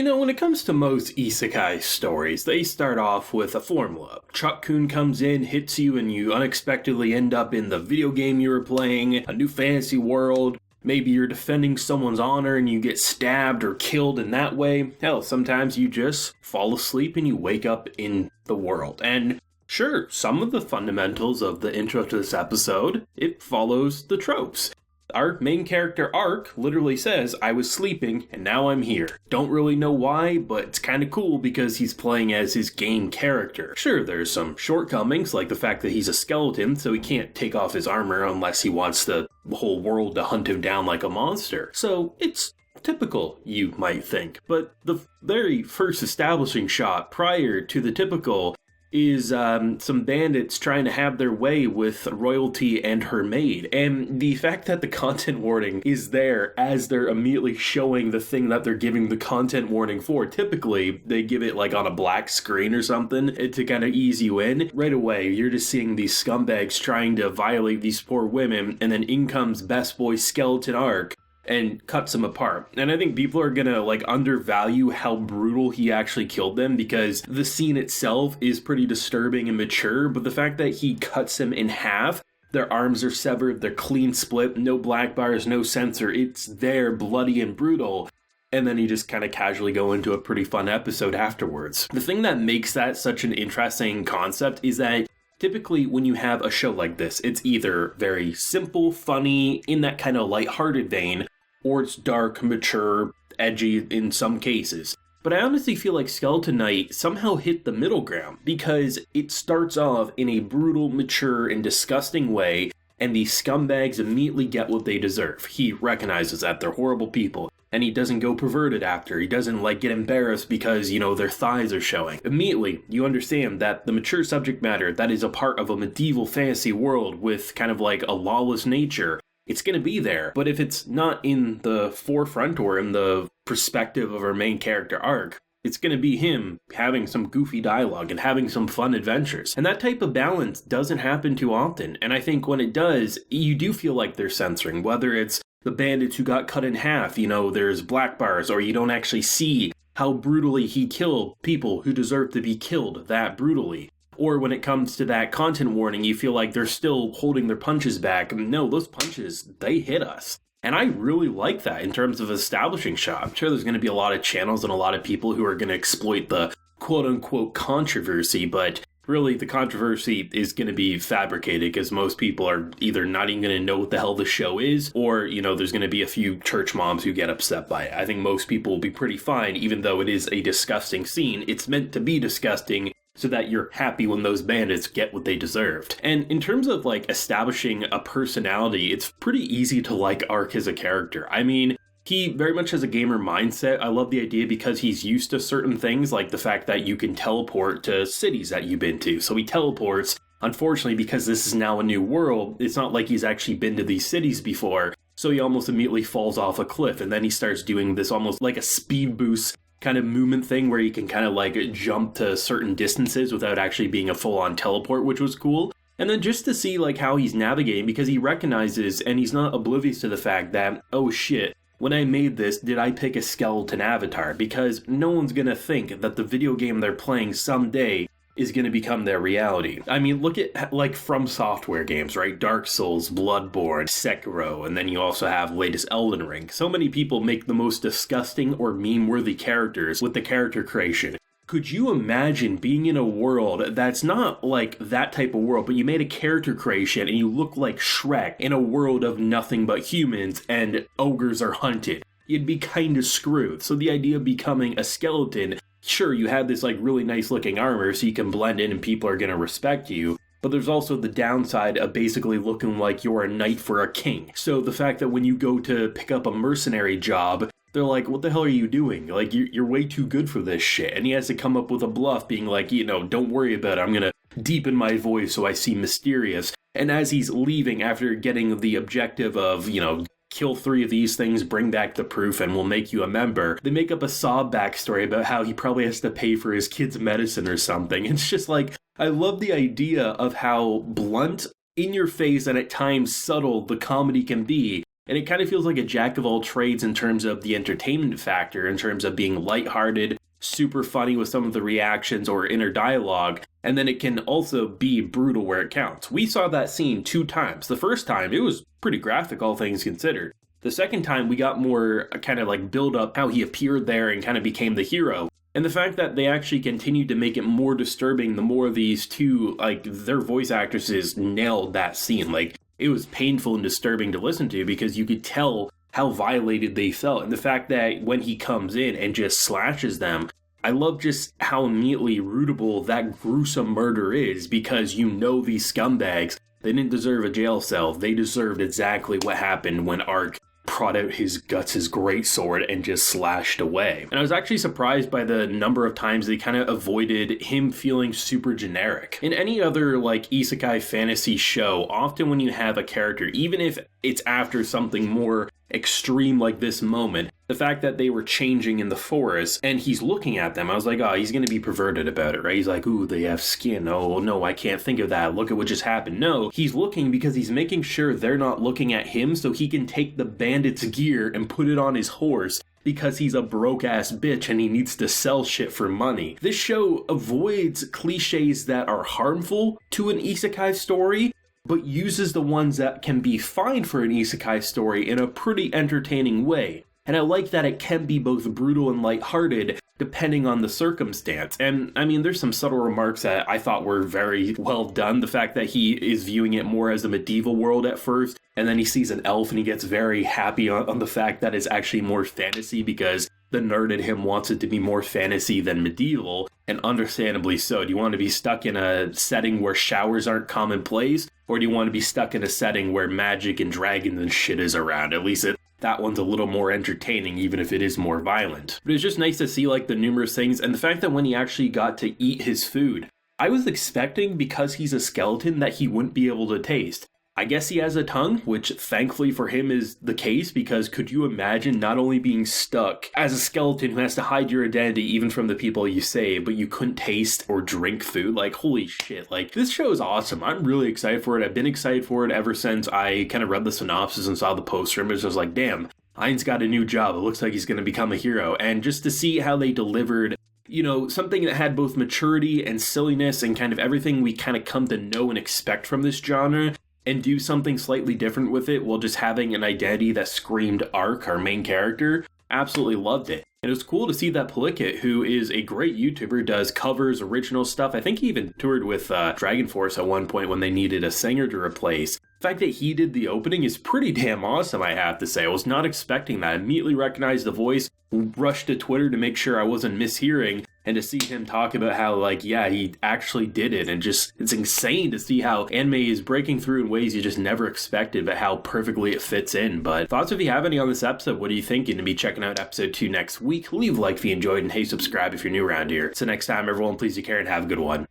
When it comes to most isekai stories, they start off with a formula. Chuck-kun comes in, hits you, and you unexpectedly end up in the video game you were playing, a new fantasy world. Maybe you're defending someone's honor and you get stabbed or killed in that way. Hell, sometimes you just fall asleep and you wake up in the world. And sure, some of the fundamentals of the intro to this episode, it follows the tropes. Our main character, Ark, literally says, I was sleeping, and now I'm here. Don't really know why, but it's kind of cool because he's playing as his game character. Sure, there's some shortcomings, like the fact that he's a skeleton, so he can't take off his armor unless he wants the whole world to hunt him down like a monster. So, it's typical, you might think. But the very first establishing shot prior to the typical is some bandits trying to have their way with royalty and her maid. And the fact that the content warning is there as they're immediately showing the thing that they're giving the content warning for. Typically, they give it like on a black screen or something to kind of ease you in. Right away, you're just seeing these scumbags trying to violate these poor women, and then in comes best boy skeleton Ark and cuts them apart. And I think people are gonna undervalue how brutal he actually killed them, because the scene itself is pretty disturbing and mature, but the fact that he cuts them in half, their arms are severed, they're clean split, no black bars, no censor, it's there, bloody and brutal, and then you just kind of casually go into a pretty fun episode afterwards. The thing that makes that such an interesting concept is that typically, when you have a show like this, it's either very simple, funny, in that kind of lighthearted vein, or it's dark, mature, edgy in some cases. But I honestly feel like Skeleton Knight somehow hit the middle ground, because it starts off in a brutal, mature, and disgusting way, and these scumbags immediately get what they deserve. He recognizes that they're horrible people, and he doesn't go perverted after. He doesn't get embarrassed because, their thighs are showing. Immediately, you understand that the mature subject matter that is a part of a medieval fantasy world with kind of a lawless nature, it's going to be there. But if it's not in the forefront or in the perspective of our main character Ark, it's going to be him having some goofy dialogue and having some fun adventures. And that type of balance doesn't happen too often. And I think when it does, you do feel like they're censoring, whether it's the bandits who got cut in half, there's black bars, or you don't actually see how brutally he killed people who deserve to be killed that brutally. Or when it comes to that content warning, you feel like they're still holding their punches back. No, those punches, they hit us. And I really like that in terms of establishing shot. I'm sure there's going to be a lot of channels and a lot of people who are going to exploit the quote-unquote controversy, but really the controversy is going to be fabricated, because most people are either not even going to know what the hell the show is, or, there's going to be a few church moms who get upset by it. I think most people will be pretty fine, even though it is a disgusting scene. It's meant to be disgusting, so that you're happy when those bandits get what they deserved. And in terms of establishing a personality, it's pretty easy to like Ark as a character. I mean, he very much has a gamer mindset. I love the idea because he's used to certain things, like the fact that you can teleport to cities that you've been to. So he teleports. Unfortunately, because this is now a new world, it's not like he's actually been to these cities before. So he almost immediately falls off a cliff, and then he starts doing this almost like a speed boost kind of movement thing where you can kind of jump to certain distances without actually being a full-on teleport, which was cool. And then just to see how he's navigating, because he recognizes and he's not oblivious to the fact that, oh shit, when I made this, did I pick a skeleton avatar? Because no one's gonna think that the video game they're playing someday is going to become their reality. I mean, look at From Software games, right? Dark Souls, Bloodborne, Sekiro, and then you also have latest Elden Ring. So many people make the most disgusting or meme-worthy characters with the character creation. Could you imagine being in a world that's not that type of world, but you made a character creation and you look like Shrek in a world of nothing but humans and ogres are hunted? You'd be kind of screwed. So the idea of becoming a skeleton, sure, you have this really nice looking armor so you can blend in and people are going to respect you, but there's also the downside of basically looking like you're a knight for a king. So the fact that when you go to pick up a mercenary job, they're like, what the hell are you doing? You're way too good for this shit. And he has to come up with a bluff being don't worry about it, I'm going to deepen my voice so I seem mysterious. And as he's leaving after getting the objective of, kill 3 of these things, bring back the proof, and we'll make you a member, they make up a sob backstory about how he probably has to pay for his kid's medicine or something. It's just I love the idea of how blunt, in your face, and at times subtle the comedy can be, And it kind of feels like a jack of all trades in terms of the entertainment factor, in terms of being lighthearted, super funny with some of the reactions or inner dialogue, and then it can also be brutal where it counts. We saw that scene 2 times. The first time, it was pretty graphic, all things considered. The second time, we got more kind of like build up how he appeared there and kind of became the hero. And the fact that they actually continued to make it more disturbing the more these two, like, their voice actresses nailed that scene. Like, it was painful and disturbing to listen to because you could tell how violated they felt. And the fact that when he comes in and just slashes them, I love just how immediately rootable that gruesome murder is, because you know these scumbags, they didn't deserve a jail cell. They deserved exactly what happened when Ark brought out his guts, his greatsword, and just slashed away. And I was actually surprised by the number of times they kind of avoided him feeling super generic. In any other like isekai fantasy show, often when you have a character, even if it's after something more extreme like this moment, the fact that they were changing in the forest and he's looking at them, I was like, oh, he's gonna be perverted about it, right? He's like, ooh, they have skin. Oh no, I can't think of that. Look at what just happened. No, he's looking because he's making sure they're not looking at him so he can take the bandit's gear and put it on his horse, because he's a broke-ass bitch and he needs to sell shit for money. This show avoids cliches that are harmful to an isekai story, but uses the ones that can be fine for an isekai story in a pretty entertaining way. And I like that it can be both brutal and lighthearted, depending on the circumstance. And I mean, there's some subtle remarks that I thought were very well done. The fact that he is viewing it more as a medieval world at first, and then he sees an elf and he gets very happy on the fact that it's actually more fantasy, because the nerd in him wants it to be more fantasy than medieval, and understandably so. Do you want to be stuck in a setting where showers aren't commonplace, or do you want to be stuck in a setting where magic and dragons and shit is around? At least that one's a little more entertaining, even if it is more violent. But it's just nice to see like the numerous things, and the fact that when he actually got to eat his food, I was expecting, because he's a skeleton, that he wouldn't be able to taste. I guess he has a tongue, which thankfully for him is the case, because could you imagine not only being stuck as a skeleton who has to hide your identity even from the people you save, but you couldn't taste or drink food? Like, holy shit, like, this show is awesome. I'm really excited for it. I've been excited for it ever since I kind of read the synopsis and saw the poster image. I was like, damn, Ain's got a new job. It looks like he's going to become a hero. And just to see how they delivered, you know, something that had both maturity and silliness and kind of everything we kind of come to know and expect from this genre, and do something slightly different with it while just having an identity that screamed Ark, our main character, absolutely loved it. And it was cool to see that Palikit, who is a great YouTuber, does covers, original stuff. I think he even toured with Dragon Force at one point when they needed a singer to replace. The fact that he did the opening is pretty damn awesome, I have to say. I was not expecting that. I immediately recognized the voice, rushed to Twitter to make sure I wasn't mishearing, and to see him talk about how, like, yeah, he actually did it, and just, it's insane to see how anime is breaking through in ways you just never expected, but how perfectly it fits in. But thoughts if you have any on this episode. What are you thinking? To be checking out episode 2 next week. Leave a like if you enjoyed, and hey, subscribe if you're new around here. So next time, everyone, please take care and have a good one.